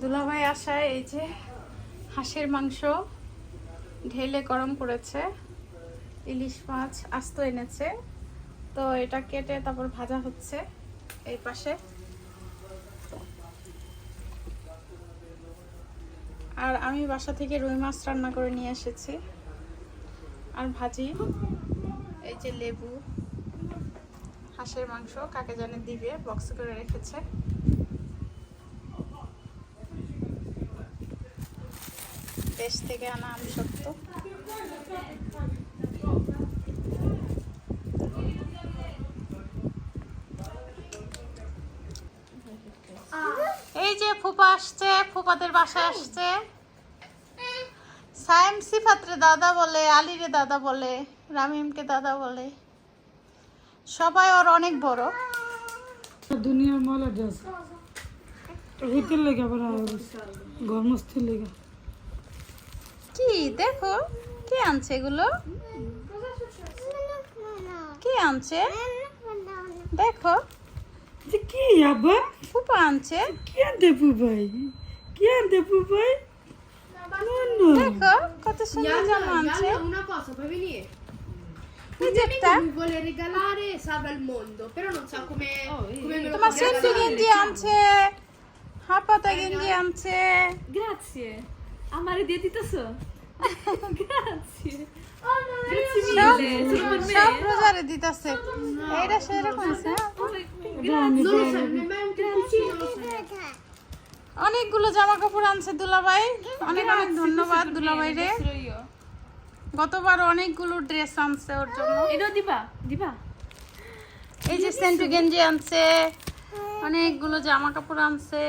দুলাভাই আসায় এই যে হাঁসের মাংস ঢেলে গরম করেছে, ইলিশ মাছ আস্ত এনেছে, তো এটা কেটে তারপর ভাজা হচ্ছে এই পাশে। আর আমি বাসা থেকে রুই মাছ রান্না করে নিয়ে এসেছি আর ভাজি। এই যে লেবু, হাঁসের মাংস কাকে জানে দিবে, বক্স করে রেখেছে। দেশ থেকে আনা আমসত্ব। এই যে ফুপা আসছে, ফুপাদের বাসায় আসছে। সাইম সিফাতরে দাদা বলে, আলীরে দাদা বলে, রামিমকে দাদা বলে, সবাই ওর অনেক বড়। দুনিয়ার মালা ড্রেস হিতের লেগে আবার গরমস্তির লেগে কি দেখো, কে আনছে এগুলো? কে আনছে দেখো? কি আবার ফুপা আনছে। কি আনতে পুপাই? কি আনতে পুপাই? দেখো কত সুন্দর জামা আনছে। Una cosa, puoi venire? Progetto? Mi vuole regalare salva il mondo, però non sa come me lo তোমার può সেন্টু regalare. গেঞ্জি আনছে, হাপাতা গেঞ্জি আনছে। Grazie. Amare দিয়ে দিতেছো? Grazie. Oh no, Grazie সব mille. Solo per me. সব রোজারে দিতেছে। এইটা সেরকম আছে। non lo so, ma è un cappuccino, lo so. অনেকগুলো জামা কাপড় আনছে দুলাভাই, অনেক অনেক ধন্যবাদ দুলাভাই রে। গতবার অনেকগুলো ড্রেস আনছে ওর জন্য। এটা দিবা? দিবা? এই যে সেন্টু গেঞ্জি আনছে, অনেকগুলো জামা কাপড় আনছে।